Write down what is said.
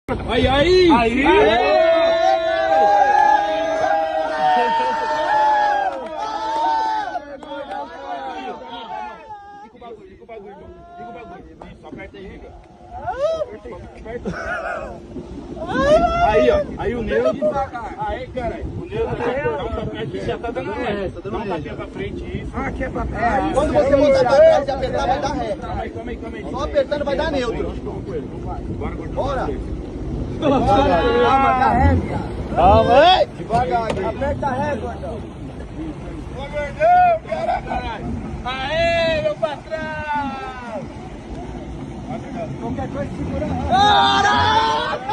Aí, aí! Aí! Liga o bagulho. Isso, aperta aí, liga. Aí, ó. Aí o neutro. Aí, caralho. O neutro dá um tapinha aqui, já tá dando ré. Dá um tapinha pra frente, isso. Aqui é pra trás. Quando você botar pra trás e apertar, vai dar ré. Calma aí. Só apertando vai dar neutro. Bora. Calma, dá ré, viado. Calma, hein? Devagar, aperta a ré, gordão. Ô, gordão, caralho. Aê, meu patrão. Qualquer coisa segura a ré. Para!